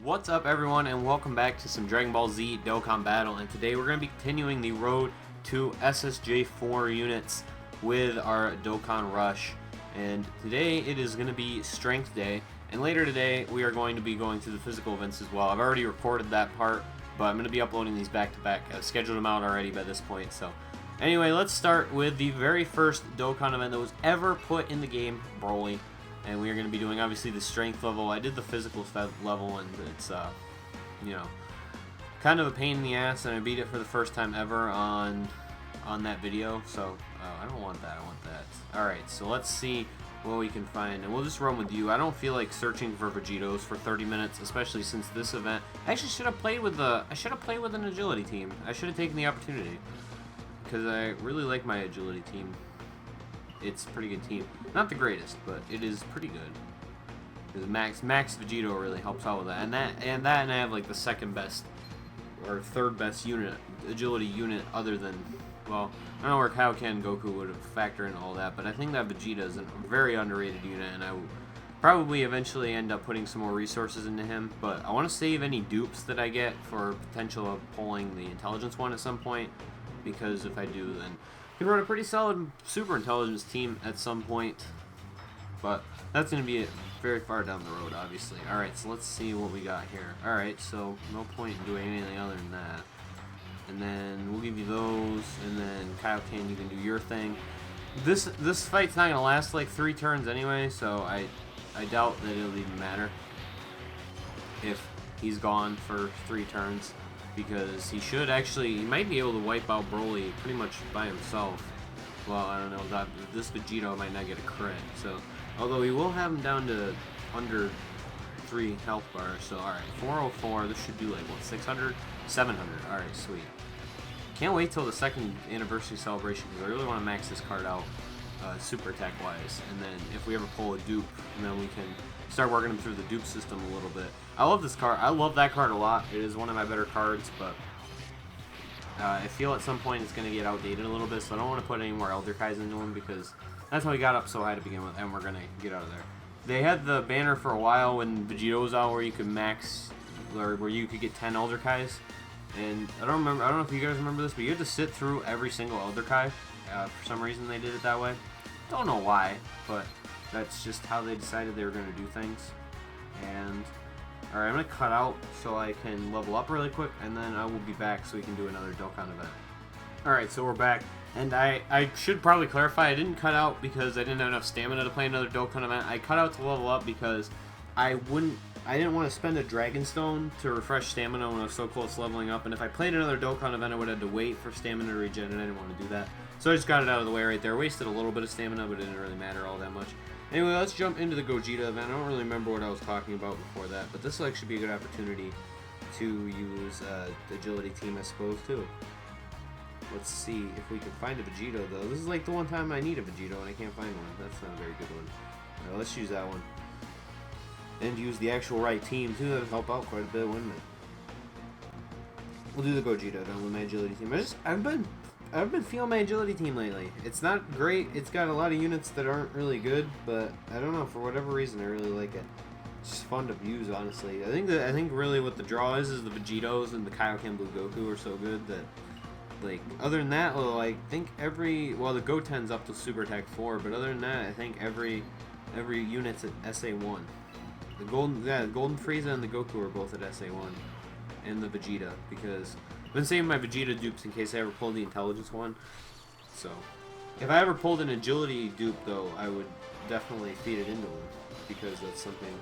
What's up everyone, and welcome back to some Dragon Ball Z Dokkan Battle, and today we're going to be continuing the road to SSJ4 units with our Dokkan Rush. And today it is going to be Strength Day, and later today we are going to be going through the physical events as well. I've already recorded that part, but I'm going to be uploading these back to back. I've scheduled them out already by this point. So anyway, let's start with the very first Dokkan event that was ever put in the game, Broly. And we are going to be doing, obviously, the strength level. I did the physical level, and it's, you know, kind of a pain in the ass, and I beat it for the first time ever on that video. So, I don't want that. I want that. Alright, so let's see what we can find. And we'll just run with you. I don't feel like searching for VEGITOs for 30 minutes, especially since this event. I actually should have played with an agility team. I should have taken the opportunity, because I really like my agility team. It's a pretty good team. Not the greatest, but it is pretty good. Because Max VEGITO really helps out with that. And I have like the second best or third best unit, agility unit, other than, well, I don't know where Kaioken Goku would factor in all that, but I think that Vegeta is a very underrated unit, and I will probably eventually end up putting some more resources into him. But I want to save any dupes that I get for potential of pulling the intelligence one at some point, because if I do, then I can run a pretty solid super intelligence team at some point, but that's going to be very far down the road, obviously. Alright, so let's see what we got here. Alright, so no point in doing anything other than that. And then we'll give you those, and then Kaioken, you can do your thing. This fight's not going to last like 3 turns anyway, so I doubt that it'll even matter if he's gone for 3 turns. Because he might be able to wipe out Broly pretty much by himself. Well, I don't know, this Vegito might not get a crit, so, although he will have him down to under 3 health bars, so alright, 404, this should do like, what, 600? 700, alright, sweet. Can't wait till the second anniversary celebration, because I really want to max this card out, super attack wise, and then if we ever pull a dupe, then we can start working him through the dupe system a little bit. I love this card. I love that card a lot. It is one of my better cards, but I feel at some point it's going to get outdated a little bit, so I don't want to put any more Elder Kais into him, because that's how he got up so high to begin with, and we're going to get out of there. They had the banner for a while when Vegito was out where you could max, or where you could get 10 Elder Kais, and I don't know if you guys remember this, but you had to sit through every single Elder Kai. For some reason they did it that way. Don't know why, but that's just how they decided they were going to do things. And alright, I'm going to cut out so I can level up really quick, and then I will be back so we can do another Dokkan event. Alright, so we're back, and I should probably clarify, I didn't cut out because I didn't have enough stamina to play another Dokkan event. I cut out to level up because I didn't want to spend a Dragon Stone to refresh stamina when I was so close to leveling up, and if I played another Dokkan event I would have had to wait for stamina to regen, and I didn't want to do that. So I just got it out of the way right there. Wasted a little bit of stamina, but it didn't really matter all that much. Anyway, let's jump into the Gogeta event. I don't really remember what I was talking about before that, but this will actually be a good opportunity to use the agility team, I suppose, too. Let's see if we can find a Vegito, though. This is like the one time I need a Vegito, and I can't find one. That's not a very good one. Alright, let's use that one. And use the actual right team, too. That would help out quite a bit, wouldn't it? We'll do the Gogeta then with my agility team. I've been feeling my agility team lately. It's not great. It's got a lot of units that aren't really good, but I don't know, for whatever reason I really like it. It's just fun to use, honestly. I think really what the draw is the Vegitos and the Kaioken Blue Goku are so good that, like, other than that, well, I think well, the Goten's up to Super Attack 4, but other than that, I think every unit's at SA1. The Golden Frieza and the Goku are both at SA1, and the Vegeta, because I've been saving my Vegeta dupes in case I ever pull the intelligence one. So, if I ever pulled an agility dupe, though, I would definitely feed it into him, because that's something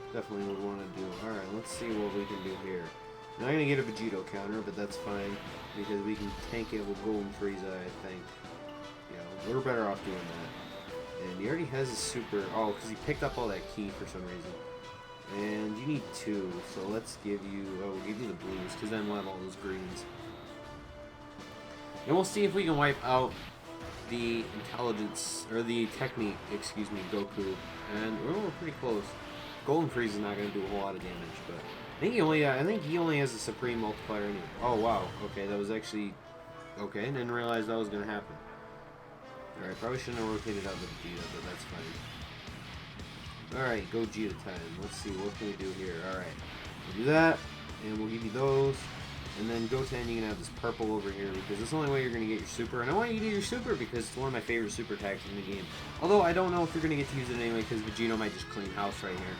I definitely would want to do. Alright, let's see what we can do here. I'm not going to get a Vegito counter, but that's fine, because we can tank it with Golden Frieza, I think. Yeah, we're better off doing that. And he already has a super... Oh, because he picked up all that ki for some reason. And you need 2, so let's give you... Oh, we'll give you the blues, because then we'll have all those greens. And we'll see if we can wipe out the intelligence, or the technique, excuse me, Goku. And we're pretty close. Golden Freeze is not going to do a whole lot of damage, but... I think he only has a Supreme Multiplier anyway. Oh, wow. Okay, that was actually... Okay, didn't realize that was going to happen. Alright, probably shouldn't have rotated out the Vegeta, but that's fine. Alright, Gogeta time. Let's see, what can we do here? Alright. We'll do that, and we'll give you those. And then Goten, you can have this purple over here because it's the only way you're going to get your super. And I want you to get your super because it's one of my favorite super attacks in the game. Although I don't know if you're going to get to use it anyway because Vegito might just clean house right here.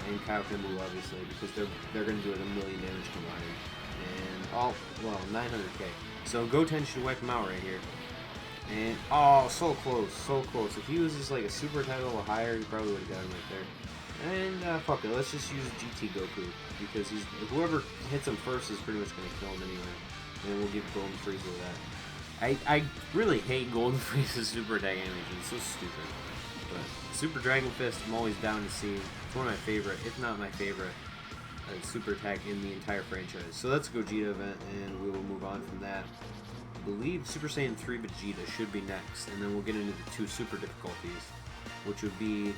And Kaiokenbu obviously because they're going to do it a million damage combined. And well 900k. So Goten should wipe him out right here. And oh, so close, so close. If he was just like a super attack level higher, he probably would have got him right there. And fuck it, let's just use GT Goku because whoever hits him first is pretty much gonna kill him anyway. And we'll give Golden Frieza that. I really hate Golden Frieza's super attack animation. It's so stupid. But Super Dragon Fist, I'm always down to see. It's one of my favorite, if not my favorite, super attack in the entire franchise. So that's a Gogeta event, and we will move on from that. I believe Super Saiyan 3 Vegeta should be next, and then we'll get into the 2 super difficulties, which would be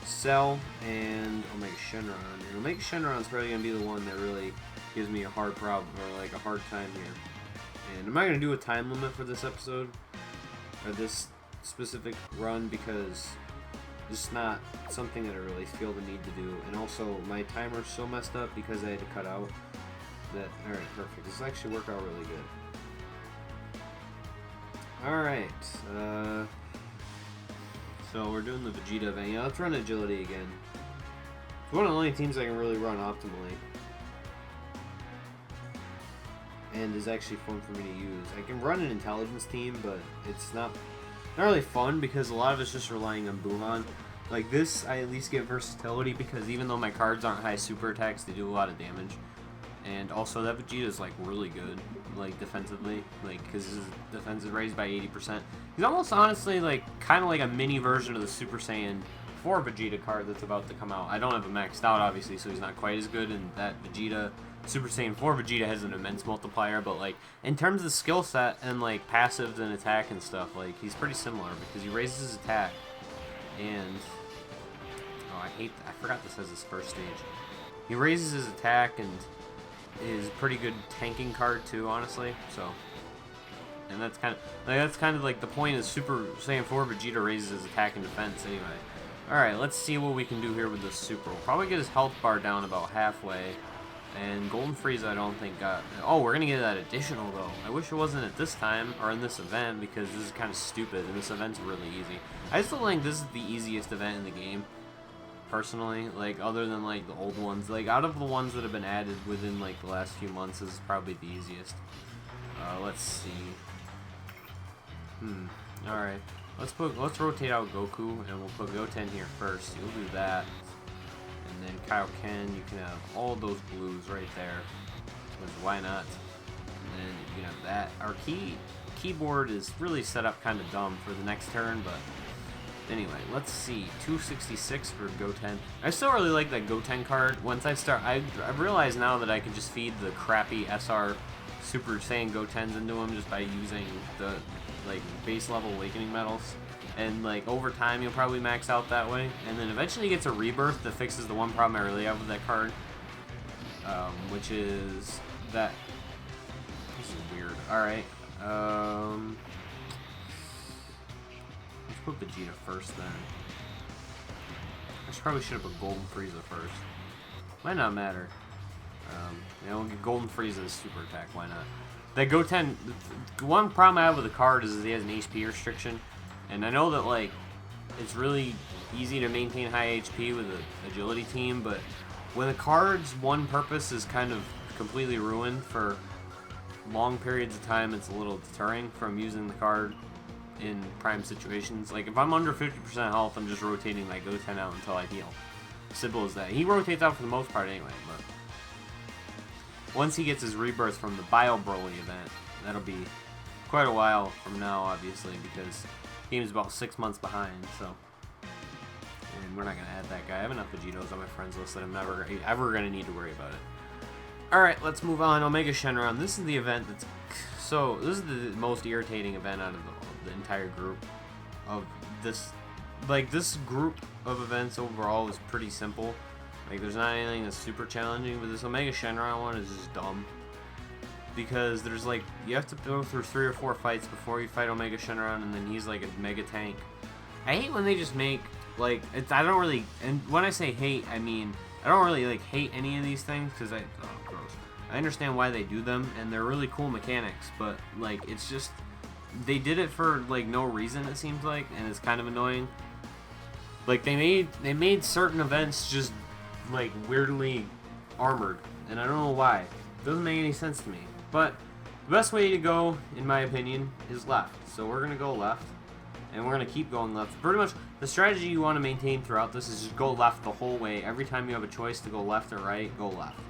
Cell and Omega Shenron. And Omega Shenron's probably going to be the one that really gives me a hard problem, or like a hard time here. And I'm not going to do a time limit for this episode, or this specific run, because it's not something that I really feel the need to do. And also, my timer's so messed up because I had to cut out that, alright, perfect. This actually worked out really good. Alright, so we're doing the Vegeta event. Yeah, let's run agility again. It's one of the only teams I can really run optimally. And is actually fun for me to use. I can run an intelligence team, but it's not really fun because a lot of it's just relying on Buvan. Like this, I at least get versatility because even though my cards aren't high super attacks, they do a lot of damage. And also that Vegeta is like really good, like defensively, like because his defense is raised by 80%. He's almost honestly like kind of like a mini version of the Super Saiyan 4 Vegeta card that's about to come out. I don't have him maxed out obviously, so he's not quite as good. And that Vegeta, Super Saiyan 4 Vegeta has an immense multiplier, but like in terms of skill set and like passives and attack and stuff, like he's pretty similar because he raises his attack. And oh, I forgot this has his first stage. He raises his attack and is pretty good tanking card too, honestly. So, and that's kind of like the point is Super Saiyan 4 Vegeta raises his attack and defense anyway. All right, let's see what we can do here with this super. We'll probably get his health bar down about halfway. And Golden Frieza, I don't think got. Oh, we're gonna get that additional though. I wish it wasn't at this time or in this event because this is kind of stupid and this event's really easy. I still think this is the easiest event in the game. Personally, like other than like the old ones, like out of the ones that have been added within like the last few months, this is probably the easiest. Let's see. All right, let's rotate out Goku and we'll put Goten here first. You'll do that, and then Kaioken, you can have all those blues right there. Because why not? And then you can have that. Our keyboard is really set up kind of dumb for the next turn, but. Anyway, let's see. 266 for Goten. I still really like that Goten card. Once I start, I've realized now that I can just feed the crappy SR Super Saiyan Gotens into him just by using the like base level awakening medals. And like over time, you'll probably max out that way. And then eventually he gets a rebirth that fixes the one problem I really have with that card, which is that this is weird. All right. Put Vegeta first then. I probably should have put Golden Frieza first. Might not matter. We'll get Golden Frieza's super attack. Why not? That Goten. The one problem I have with the card is that he has an HP restriction, and I know that like it's really easy to maintain high HP with an agility team, but when the card's one purpose is kind of completely ruined for long periods of time, it's a little deterring from using the card in prime situations. Like if I'm under 50% health, I'm just rotating my Goten out until I heal. Simple as that. He rotates out for the most part anyway, but once he gets his rebirth from the Bio Broly event, that'll be quite a while from now, obviously, because the game's about 6 months behind, so. And we're not going to add that guy. I have enough Vegitos on my friends list that I'm never ever going to need to worry about it. Alright, let's move on. Omega Shenron. This is the event that's... So, this is the most irritating event out of the entire group of this. Like, this group of events overall is pretty simple. Like, there's not anything that's super challenging, but this Omega Shenron one is just dumb. Because there's, like, you have to go through 3 or 4 fights before you fight Omega Shenron, and then he's, like, a mega tank. I hate when they just make, like, I don't really, and when I say hate, I mean, I don't really like hate any of these things because gross. I understand why they do them, and they're really cool mechanics, but like it's just they did it for like no reason, it seems like, and it's kind of annoying. Like they made certain events just like weirdly armored, and I don't know why. It doesn't make any sense to me. But the best way to go, in my opinion, is left. So we're gonna go left, and we're gonna keep going left. Pretty much the strategy you want to maintain throughout this is just go left the whole way. Every time you have a choice to go left or right, go left.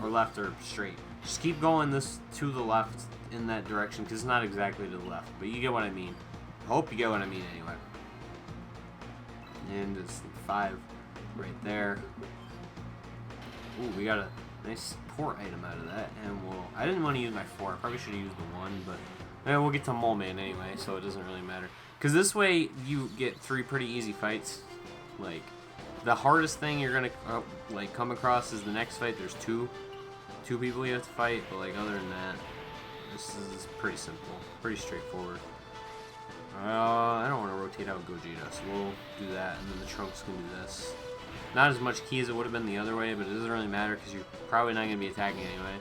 Or left or straight. Just keep going this to the left in that direction, because it's not exactly to the left, but you get what I mean. I hope you get what I mean anyway. And it's 5 right there. Ooh, we got a nice support item out of that, and I didn't want to use my 4. I probably should have used the 1, but we'll get to Mole Man anyway, so it doesn't really matter. Because this way you get 3 pretty easy fights. Like, the hardest thing you're gonna like come across is the next fight. There's two people you have to fight, but like other than that, this is pretty simple, pretty straightforward. I don't want to rotate out Gogeta, so we'll do that, and then the Trunks can do this. Not as much key as it would have been the other way, but it doesn't really matter because you're probably not going to be attacking anyway.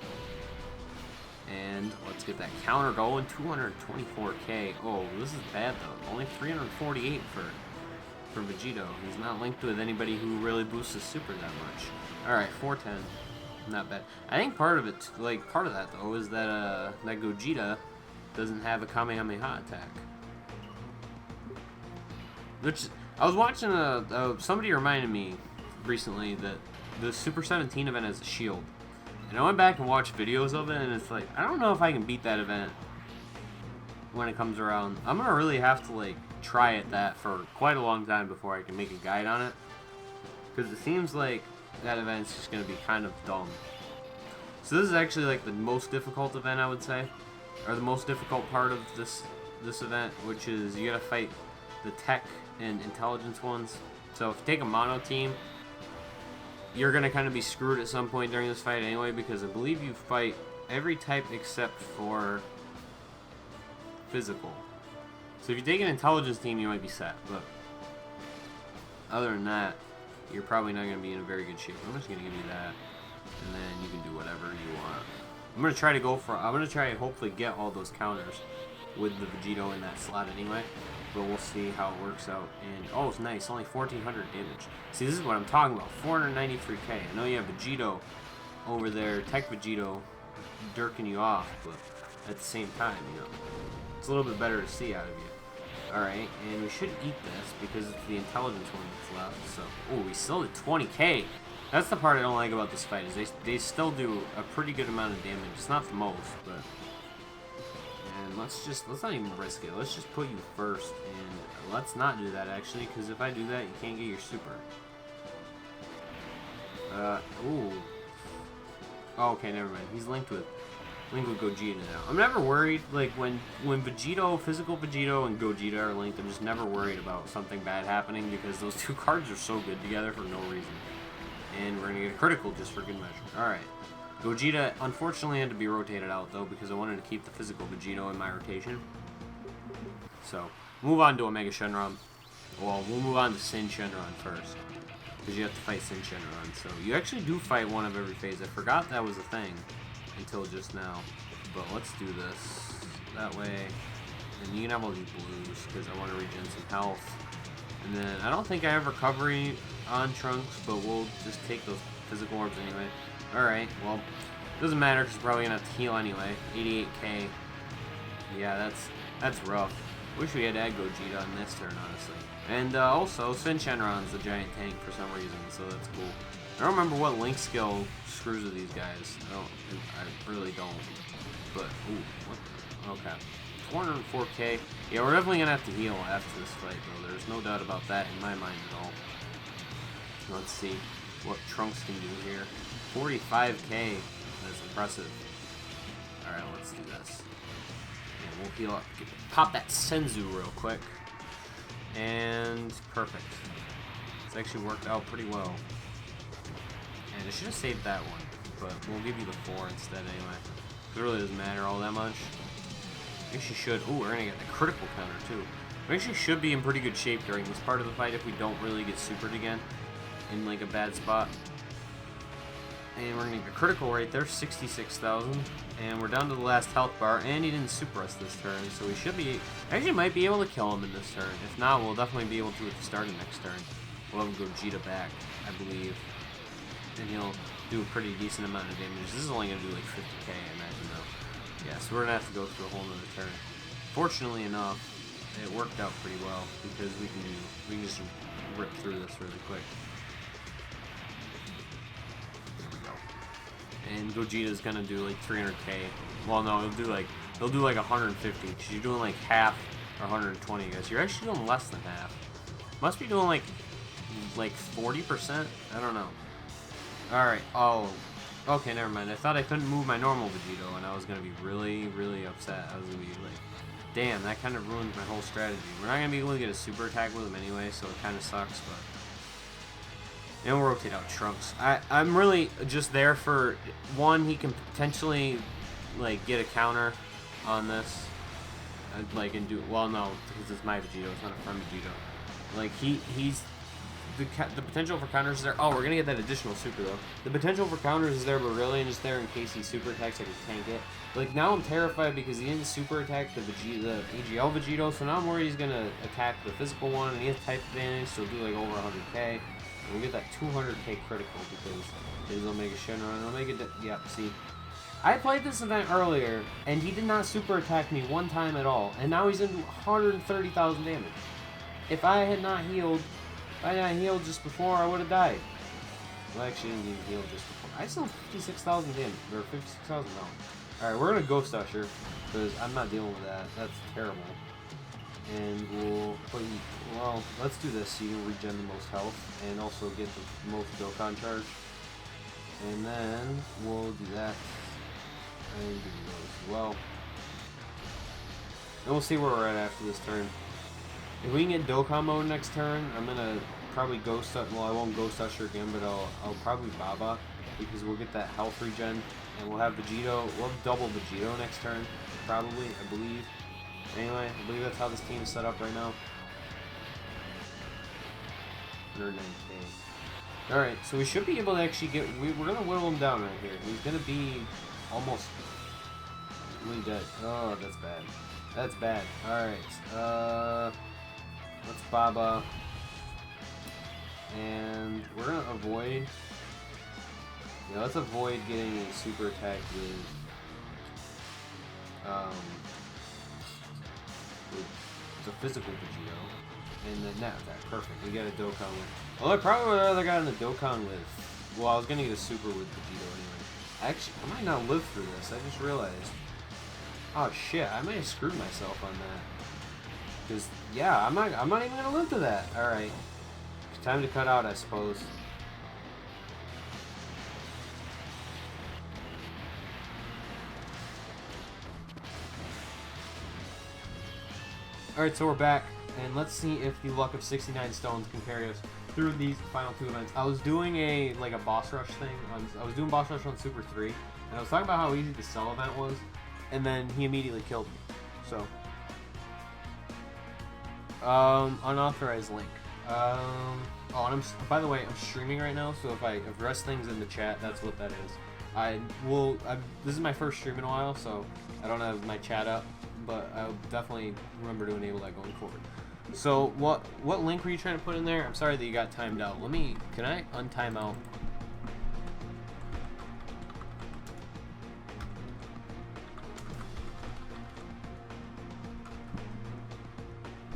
And let's get that counter going. 224k. Oh, this is bad though. Only 348 for VEGITO. He's not linked with anybody who really boosts his super that much. Alright, 410. Not bad. I think part of it, like part of that though, is that that Gogeta doesn't have a Kamehameha attack. Which I was watching somebody reminded me recently that the Super 17 event has a shield. And I went back and watched videos of it, and it's like, I don't know if I can beat that event when it comes around. I'm gonna really have to like try that for quite a long time before I can make a guide on it, because it seems like that event's just gonna be kind of dumb. So this is actually like the most difficult event, I would say, or the most difficult part of this event, which is you gotta fight the tech and intelligence ones. So if you take a mono team, you're gonna kind of be screwed at some point during this fight anyway, because I believe you fight every type except for physical. So if you take an intelligence team, you might be set, but other than that, you're probably not going to be in a very good shape. I'm just going to give you that, and then you can do whatever you want. I'm going to try to hopefully get all those counters with the VEGITO in that slot anyway, but we'll see how it works out. And oh, it's nice, only 1400 damage. See, this is what I'm talking about, 493k. I know you have VEGITO over there, Tech VEGITO, dirking you off, but at the same time, you know, it's a little bit better to see out of you. Alright, and we should eat this because it's the intelligence one that's left. So, oh, we still did 20k. That's the part I don't like about this fight, is they still do a pretty good amount of damage. It's not the most, but... And let's not even risk it. Let's just put you first, and let's not do that, actually, because if I do that, you can't get your super. Ooh. Oh, okay, never mind. He's linked with Gogeta now. I'm never worried, like, when VEGITO, physical VEGITO, and Gogeta are linked, I'm just never worried about something bad happening, because those two cards are so good together for no reason. And we're gonna get a critical just for good measure. Alright. Gogeta, unfortunately, had to be rotated out, though, because I wanted to keep the physical VEGITO in my rotation. So, move on to Omega Shenron. Well, we'll move on to Sin Shenron first, because you have to fight Sin Shenron. So, you actually do fight one of every phase. I forgot that was a thing until just now, but let's do this that way, and you can have all these blues because I want to regen some health, and then I don't think I have recovery on Trunks, but we'll just take those physical orbs anyway. Alright, well, doesn't matter because we're probably gonna have to heal anyway. 88k. Yeah, that's rough. Wish we had to add Gogeta on this turn, honestly. And also Sin Shenron's a giant tank for some reason, so that's cool. I don't remember what link skill screws with these guys. I really don't. But, ooh, what? Okay. 404k. Yeah, we're definitely gonna have to heal after this fight, though. There's no doubt about that in my mind at all. Let's see what Trunks can do here. 45k. That's impressive. Alright, let's do this. And we'll heal up. Pop that Senzu real quick. And perfect. It's actually worked out pretty well. And I should have saved that one, but we'll give you the 4 instead anyway. It really doesn't matter all that much. I actually should. Ooh, we're gonna get the critical counter too. We actually should be in pretty good shape during this part of the fight if we don't really get supered again in like a bad spot. And we're going to get a critical right there, 66,000. And we're down to the last health bar, and he didn't super us this turn, so we should be... Actually might be able to kill him in this turn. If not, we'll definitely be able to at the start of next turn. We'll have Gogeta back, I believe. And he'll do a pretty decent amount of damage. This is only going to do like 50k, I imagine, though. Yeah, so we're going to have to go through a whole nother turn. Fortunately enough, it worked out pretty well, because we can just rip through this really quick. And Gogeta's gonna do like 300k. Well, no, he'll do like 150. Cause you're doing like half or 120, I guess. You're actually doing less than half. Must be doing like 40%. I don't know. All right. Oh, okay. Never mind. I thought I couldn't move my normal Vegito, and I was gonna be really, really upset. I was gonna be like, damn, that kind of ruins my whole strategy. We're not gonna be able to get a super attack with him anyway, so it kind of sucks, but. And we'll rotate out Trunks. I'm really just there for, one, he can potentially, like, get a counter on this. Like, and do, well, no, because it's my Vegito, it's not a friend Vegito. Like, he's, the potential for counters is there. Oh, we're going to get that additional super, though. The potential for counters is there, but really, and just there in case he super attacks, I can tank it. Like, now I'm terrified because he didn't super attack the AGL Vegito, so now I'm worried he's going to attack the physical one, and he has type advantage, so he'll do, like, over 100k. We'll get that 200k critical because his Omega Shenron. Omega, yep, see. I played this event earlier, and he did not super attack me one time at all, and now he's into 130,000 damage. If I had not healed, just before, I would have died. Well, actually, I didn't even heal just before. I still have 56,000 damage, or 56,000 now. Alright, we're gonna Ghost Usher, because I'm not dealing with that. That's terrible. And we'll put, well, let's do this so you can regen the most health and also get the most Dokkan charge. And then we'll do that and do those as well. And we'll see where we're at after this turn. If we can get Dokkan mode next turn, I'm gonna probably Ghost Usher. Well, I won't Ghost Usher again, but I'll probably Baba because we'll get that health regen and we'll have Vegito. We'll have double Vegito next turn, probably, I believe. Anyway, I believe that's how this team is set up right now. 109k. Alright, so we should be able to actually get... We're going to whittle him down right here. He's going to be almost really dead. Oh, that's bad. That's bad. Alright, let's Baba. And we're going to avoid... Yeah, let's avoid getting a super attack with... the physical Vegito, and then that perfect. We got a Dokkan with. Well, I probably would have rather gotten a Dokkan with. Well, I was gonna get a super with Vegito anyway. Actually, I might not live through this. I just realized. Oh shit! I might have screwed myself on that. Cause yeah, I'm not even gonna live through that. All right, time to cut out, I suppose. Alright, so we're back, and let's see if the luck of 69 stones can carry us through these final two events. I was doing a boss rush thing. I was doing boss rush on Super 3, and I was talking about how easy the cell event was, and then he immediately killed me. So, unauthorized link. Oh, and by the way, I'm streaming right now, so if I address things in the chat, that's what that is. This is my first stream in a while, so I don't have my chat up. But I'll definitely remember to enable that going forward. So what link were you trying to put in there? I'm sorry that you got timed out. Can I untime out?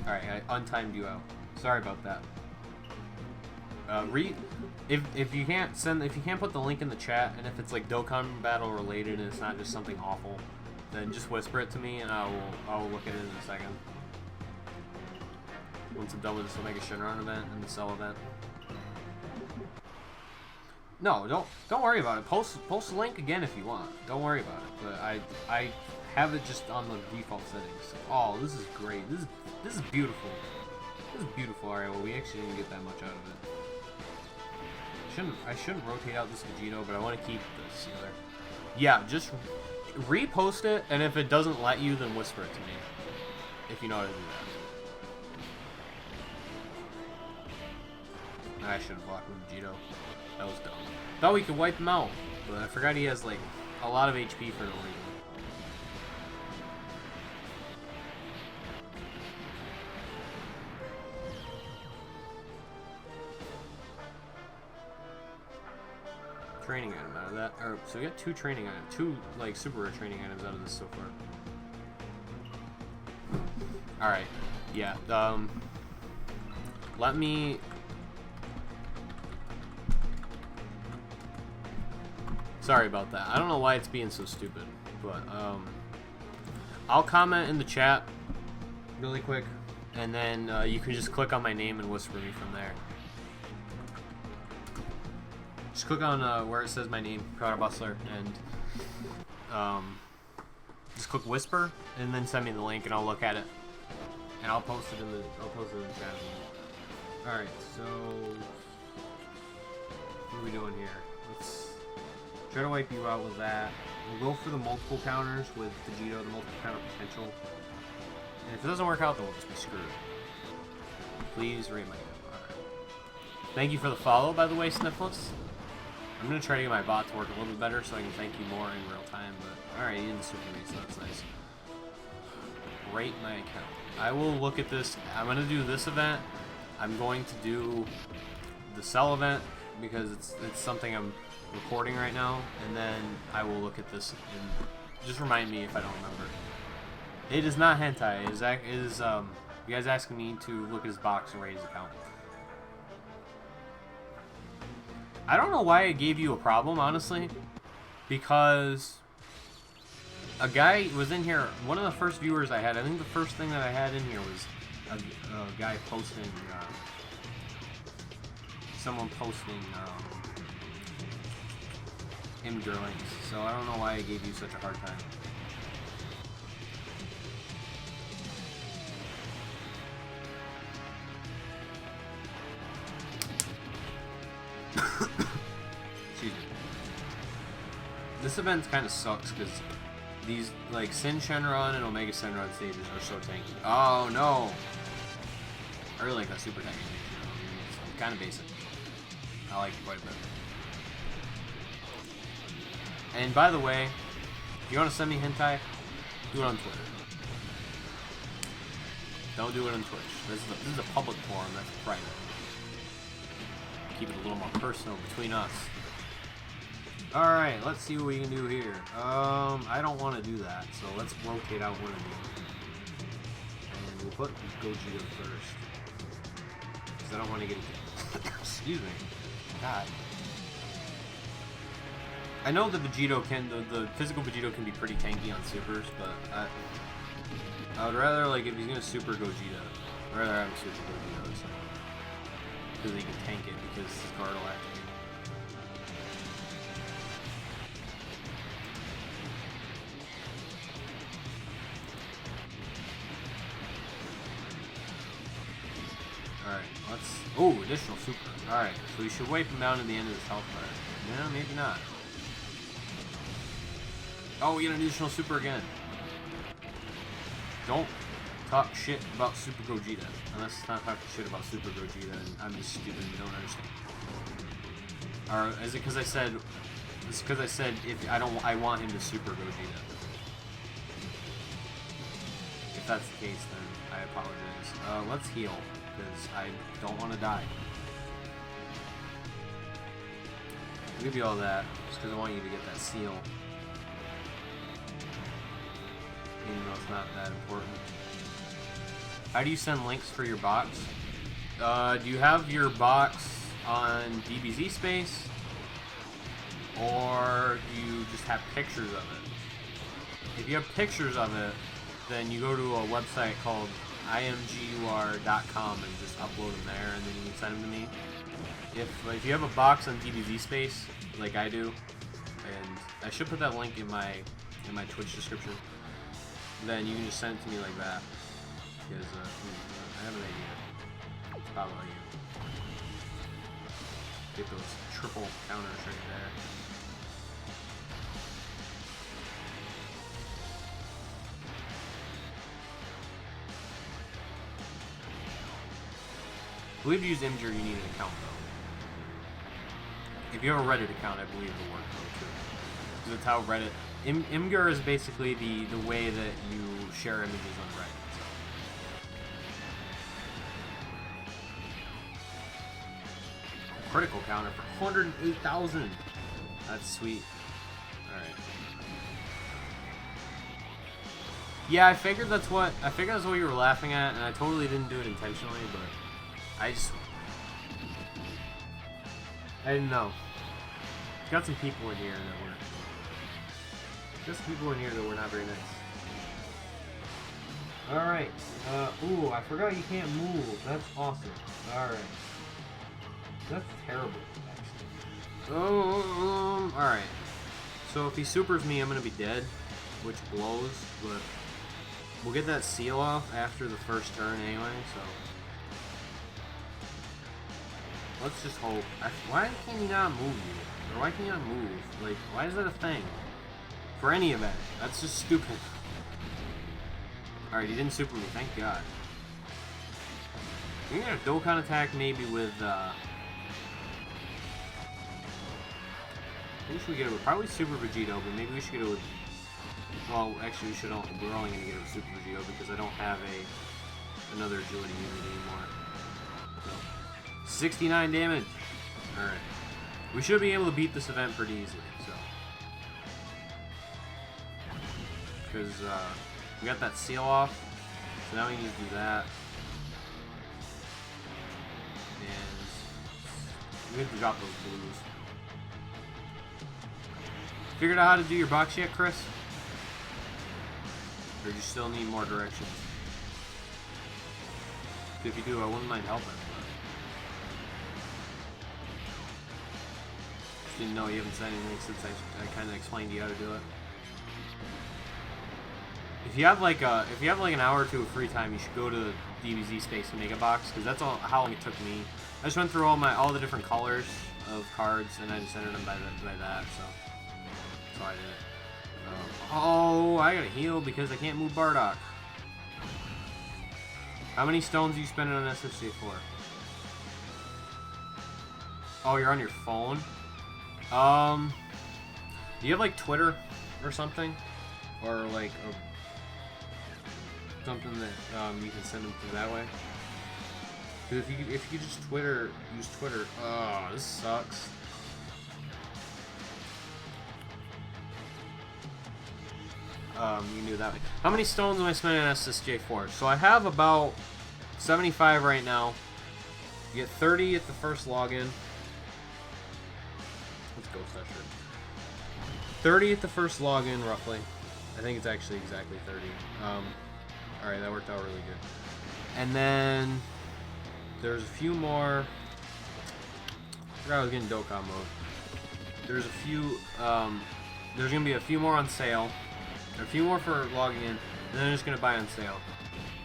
Alright, I untimed you out. Sorry about that. If you can't put the link in the chat, and if it's like Dokkan battle related and it's not just something awful, then just whisper it to me and I will look at it in a second. Once I'm done with this Omega Shenron event and the Cell event. No, don't worry about it. Post the link again if you want. Don't worry about it. But I have it just on the default settings. Oh, this is great. This is beautiful. This is beautiful. Alright, well we actually didn't get that much out of it. I shouldn't rotate out this Vegito, but I want to keep the Sealer. Yeah, just repost it, and if it doesn't let you, then whisper it to me. If you know how to do that. I should have blocked with Vegito. That was dumb. Thought we could wipe him out. But I forgot he has like a lot of HP for no reason. Training item out of that. Or, so we got two training items, two like super rare training items out of this so far. All right, yeah. Let me. Sorry about that. I don't know why it's being so stupid, but I'll comment in the chat really quick, and then you can just click on my name and whisper me from there. Just click on where it says my name, Crowder Bustler, and just click whisper, and then send me the link, and I'll look at it, and I'll post it in the chat. All right, so what are we doing here? Let's try to wipe you out with that. We'll go for the multiple counters with VEGITO, the multiple counter potential. And if it doesn't work out, then we'll just be screwed. Please rate my game. Alright. Thank you for the follow, by the way, Sniffless. I'm going to try to get my bot to work a little bit better so I can thank you more in real time. But alright, you didn't super me, so that's nice. Rate my account. I will look at this. I'm going to do this event. I'm going to do the sell event because it's something I'm recording right now, and then I will look at this and just remind me if I don't remember. It is not hentai. It is you guys asking me to look at his box and rate his account. I don't know why it gave you a problem, honestly, because a guy was in here. One of the first viewers I had, I think the first thing that I had in here was a guy posting, someone posting imgur links, so I don't know why I gave you such a hard time. Excuse me. This event kind of sucks because these like Sin Shenron and Omega Shenron stages are so tanky. Oh no! I really like that super tanky. It's kind of basic. I like it quite a bit. And by the way, if you want to send me hentai, do it on Twitter. Don't do it on Twitch. This is a public forum. That's private. Keep it a little more personal between us. Alright, let's see what we can do here. I don't want to do that, so let's rotate out one of these. And we'll put Gogeta first. Because I don't want to get it. Excuse me. God. I know the VEGITO can, the physical VEGITO can be pretty tanky on supers, but I would rather, like, if he's going to super Gogeta, I'd rather have him super Gogeta, so. Because he can tank it, because his guard will activate. Alright, let's... Oh, additional super. Alright, so we should wipe him down to the end of his health bar. No, maybe not. Oh, we get an additional super again. Don't talk shit about Super Gogeta. Unless it's not talking shit about Super Gogeta and I'm just stupid and you don't understand. Or is it because I said... It's because I said if I want him to Super Gogeta. If that's the case, then I apologize. Let's heal, because I don't want to die. I'll give you all that, just because I want you to get that seal. Even though it's not that important. How do you send links for your box? Do you have your box on DBZ space? Or do you just have pictures of it? If you have pictures of it, then you go to a website called imgur.com and just upload them there, and then you can send them to me. If you have a box on DBZ space, like I do, and I should put that link in my Twitch description, then you can just send it to me like that. Because I have an idea. It's about you. Get those triple counters right there. I believe to use Imgur you need an account though. If you have a Reddit account, I believe it'll work though too. because it's how Reddit. Imgur is basically the way that you share images on Reddit. So. Critical counter for 108,000. That's sweet. All right. Yeah, I figured that's what you were laughing at, and I totally didn't do it intentionally, but I didn't know. Got some people in here that were not very nice. All right. Ooh, I forgot you can't move. That's awesome. All right. That's terrible, actually. All right. So if he supers me, I'm gonna be dead, which blows, but. We'll get that seal off after the first turn anyway, so... Let's just hope. Why can he not move you? Or why can he not move? Like, why is that a thing? For any event. That's just stupid. Alright, he didn't super me, thank God. We're gonna have Dokkan attack maybe with, who should we get it with? Probably Super VEGITO, but maybe we should get it with... Well, actually, we're only going to get it with Super VEGITO because I don't have another agility unit anymore. So, 69 damage. Alright. We should be able to beat this event pretty easily, so. Because, we got that seal off. So now we need to do that. And we have to drop those blues. Figured out how to do your box yet, Chris? Or do you still need more directions? If you do, I wouldn't mind helping. Just didn't know you haven't said anything since I kind of explained to you how to do it. If you have like an hour or two of free time, you should go to the DBZ space and make a box, because that's how long it took me. I just went through all the different colors of cards, and I just entered them by that. So that's how I did it. Oh, I gotta heal because I can't move Bardock. How many stones are you spending on SSJ4? Oh, you're on your phone? Do you have like Twitter or something? Or like something that you can send them to that way? Because if you just use Twitter. Oh, this sucks. You knew that way. How many stones am I spending on SSJ4? So I have about 75 right now. You get 30 at the first login. Let's go, Sesher. 30 at the first login, roughly. I think it's actually exactly 30. Alright, that worked out really good. And then there's a few more. I forgot I was getting Dokkan mode. There's a few. There's gonna be a few more on sale. A few more for logging in, and then I'm just gonna buy on sale.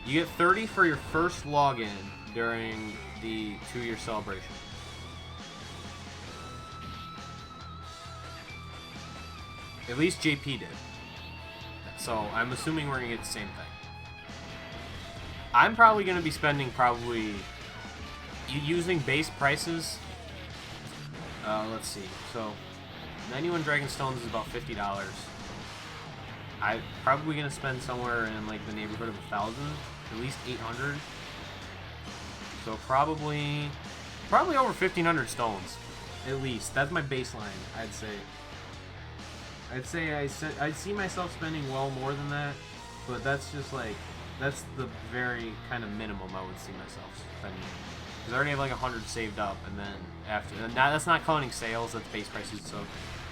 You get 30 for your first login during the 2-year celebration. At least JP did. So I'm assuming we're gonna get the same thing. I'm probably gonna be spending using base prices. Let's see. So 91 Dragon Stones is about $50. I'm probably gonna spend somewhere in like the neighborhood of 1,000, at least 800. So probably over 1,500 stones, at least. That's my baseline, I'd say. I'd see myself spending well more than that, but that's just like that's the very kind of minimum I would see myself spending. Because I already have like 100 saved up, and then after now that's not counting sales. That's base prices. So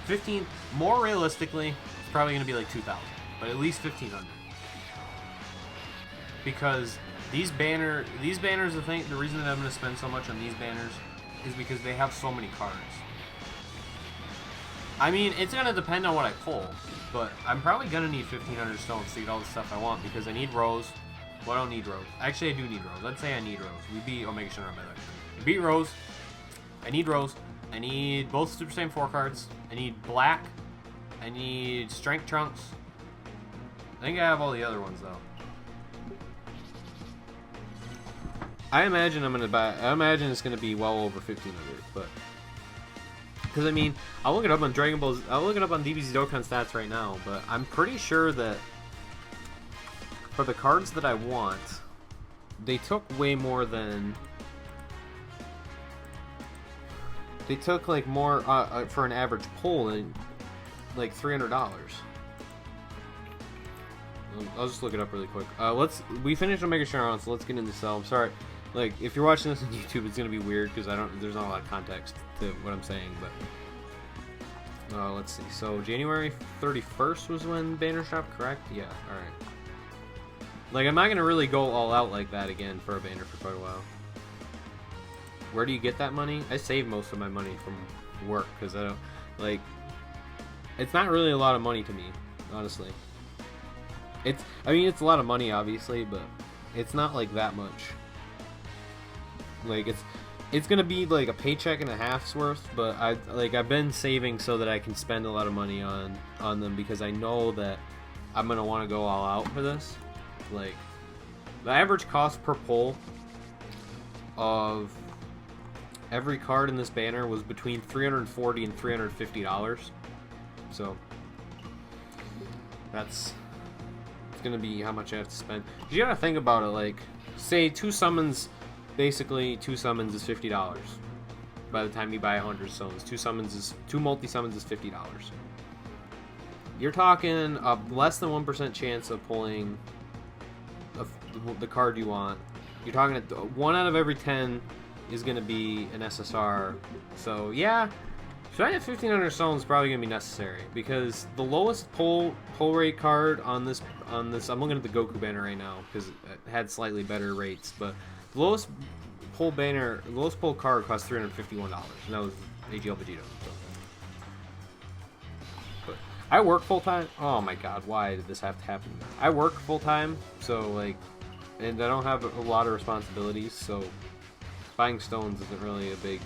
15. More realistically, it's probably gonna be like 2,000. But at least 1,500, because these banners. The reason that I'm going to spend so much on these banners is because they have so many cards. I mean, it's going to depend on what I pull, but I'm probably going to need 1,500 stones to get all the stuff I want, because I need Rose. Well, I don't need Rose. Actually, I do need Rose. Let's say I need Rose. We beat Omega Shinra, by the way. We beat Rose. I need Rose. I need both Super Saiyan 4 cards. I need Black. I need Strength Trunks. I think I have all the other ones though. I imagine it's gonna be well over 1,500, but Because I mean, I'll look it up on Dragon Ball's. I'll look it up on DBZ Dokkan stats right now. But I'm pretty sure that for the cards that I want, they took way more than. They took like more for an average pull than like $300. I'll just look it up really quick. We finished Omega Sharon, so let's get into Cell. I'm sorry, like if you're watching this on YouTube, it's gonna be weird because there's not a lot of context to what I'm saying. But let's see. So January 31st was when banners dropped, correct? Yeah. All right. Like I'm not gonna really go all out like that again for a banner for quite a while. Where do you get that money? I save most of my money from work because I don't like. It's not really a lot of money to me, honestly. I mean, it's a lot of money, obviously, but it's not like that much. Like it's gonna be like a paycheck and a half's worth, but I've been saving so that I can spend a lot of money on them because I know that I'm gonna want to go all out for this. Like the average cost per pull of every card in this banner was between $340 and $350. So it's gonna be how much I have to spend. You gotta think about it, like say two summons is $50 by the time you buy 100 stones. Two multi summons is $50. You're talking a less than 1% chance of pulling the card you want. You're talking 1 out of every 10 is gonna be an SSR. So yeah, spending 1,500 stones is probably gonna be necessary because the lowest pull rate card on this. I'm looking at the Goku banner right now because it had slightly better rates, but the lowest pull card cost $351, and that was AGL VEGITO. So. But I work full time. Oh my God, why did this have to happen? I work full time, so like, and I don't have a lot of responsibilities, so buying stones isn't really a big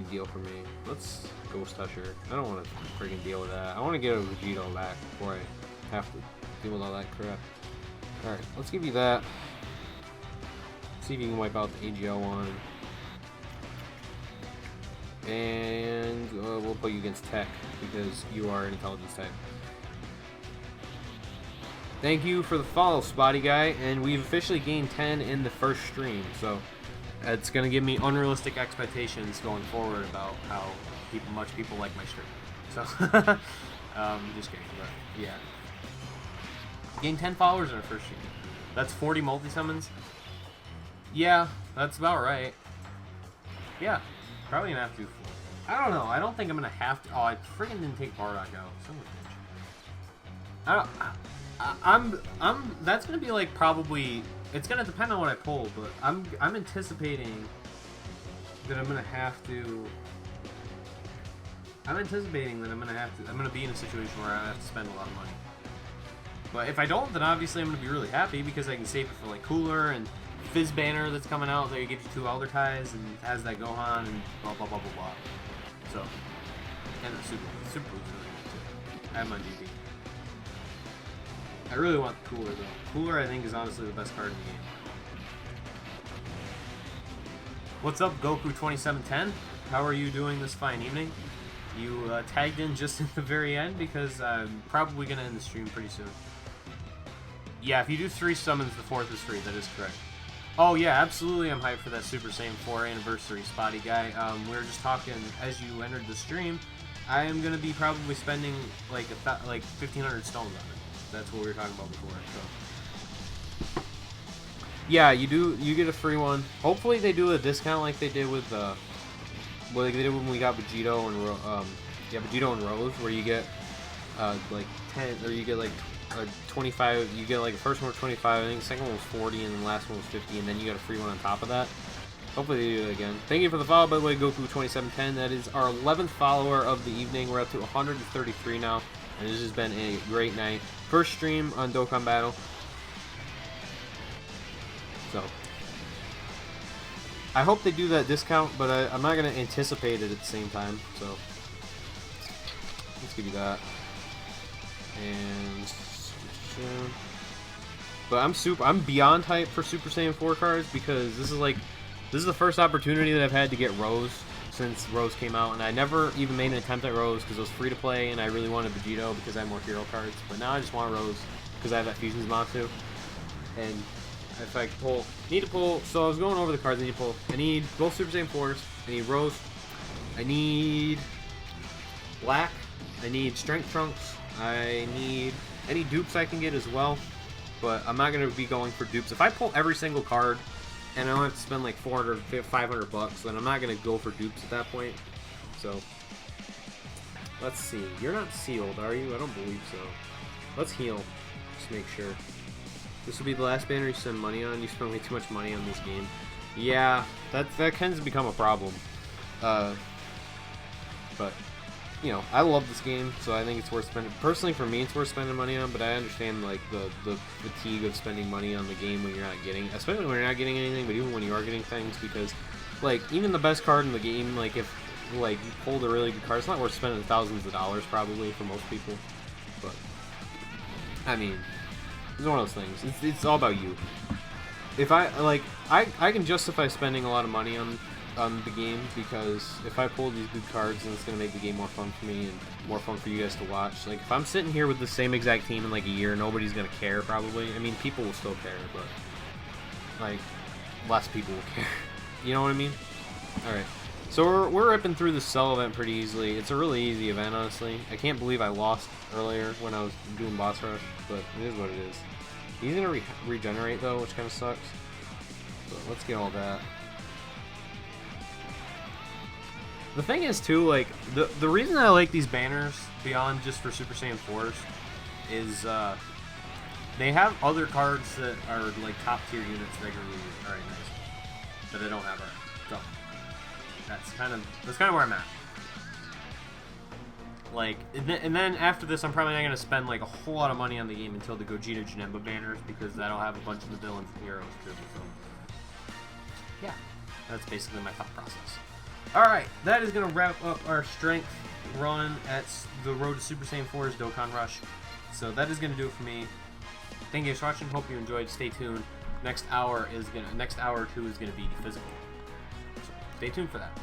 deal for me. Let's Ghost Usher. I don't want to freaking deal with that. I want to get a VEGITO back before I have to deal with all that crap. Alright, let's give you that. See if you can wipe out the AGL one. And we'll put you against Tech because you are an intelligence type. Thank you for the follow, Spotty Guy. And we've officially gained 10 in the first stream. So it's going to give me unrealistic expectations going forward about how much people like my stream. So, just kidding, but yeah. Gained 10 followers in our first stream. That's 40 multi-summons. Yeah, that's about right. Yeah, probably gonna have to. I don't know. I don't think I'm gonna have to. Oh, I freaking didn't take Bardock out. Son of a bitch. That's gonna be like probably. It's gonna depend on what I pull, but I'm anticipating that I'm gonna have to. I'm anticipating that I'm gonna be in a situation where I have to spend a lot of money. But if I don't, then obviously I'm gonna be really happy because I can save it for like Cooler and Fizz banner that's coming out that gives you 2 Elder Ties and has that Gohan and blah blah blah blah blah. So, and the Super Blue's really good too. I have my GP. I really want Cooler though. Cooler I think is honestly the best card in the game. What's up, Goku 2710? How are you doing this fine evening? You tagged in just at the very end because I'm probably gonna end the stream pretty soon. Yeah, if you do 3 summons, the 4th is free. That is correct. Oh yeah, absolutely. I'm hyped for that Super Saiyan 4 anniversary, Spotty Guy. We were just talking as you entered the stream. I am gonna be probably spending like 1,500 stones on it. That's what we were talking about before. So yeah, you get a free one. Hopefully they do a discount like they did with well, they did when we got VEGITO and VEGITO and Rose, where you get like 10 or you get like 25. You get like the first one was 25, I think the second one was 40, and the last one was 50, and then you got a free one on top of that. Hopefully they do it again. Thank you for the follow, by the way, Goku2710. That is our 11th follower of the evening. We're up to 133 now, and this has been a great night. First stream on Dokkan Battle. So I hope they do that discount, but I'm not going to anticipate it at the same time. So let's give you that. And but I'm beyond hyped for Super Saiyan 4 cards because this is the first opportunity that I've had to get Rose. since Rose came out, and I never even made an attempt at Rose because it was free to play, and I really wanted VEGITO because I have more hero cards. But now I just want Rose because I have that Fusion Zamasu. And if I need to pull, so I was going over the cards I need to pull. I need both Super Saiyan 4s. I need Rose. I need Black. I need Strength Trunks. I need any dupes I can get as well. But I'm not going to be going for dupes. If I pull every single card and I don't have to spend like 400, 500 bucks, then I'm not going to go for dupes at that point. So, let's see. You're not sealed, are you? I don't believe so. Let's heal. Just make sure. This will be the last banner you spend money on. You spend way too much money on this game. Yeah, that tends to become a problem. But, you know, I love this game, so I think it's worth spending. Personally, for me, it's worth spending money on, but I understand, like, the fatigue of spending money on the game when you're not getting, especially when you're not getting anything, but even when you are getting things, because, like, even the best card in the game, like, if, like, you pulled a really good card, it's not worth spending thousands of dollars, probably, for most people. But, I mean, it's one of those things. It's all about you. If I can justify spending a lot of money on the game, because if I pull these good cards, then it's going to make the game more fun for me and more fun for you guys to watch. Like, if I'm sitting here with the same exact team in like a year, nobody's going to care probably. I mean, people will still care, but like less people will care. You know what I mean? Alright. So we're ripping through the cell event pretty easily. It's a really easy event, honestly. I can't believe I lost earlier when I was doing boss rush, but it is what it is. He's going to regenerate though, which kind of sucks. So let's get all that. The thing is, too, like, the reason I like these banners, beyond just for Super Saiyan 4s, is, they have other cards that are, like, top-tier units regularly. Alright, nice. That I don't have already. So, that's kind of where I'm at. Like, and then after this, I'm probably not going to spend, like, a whole lot of money on the game until the Gogeta Janemba banners, because that'll have a bunch of the villains and heroes, too, so. Yeah, that's basically my thought process. Alright, that is going to wrap up our strength run at the Road to Super Saiyan 4's Dokkan Rush. So that is going to do it for me. Thank you guys for watching. Hope you enjoyed. Stay tuned. Next hour or two is going to be the physical. So stay tuned for that.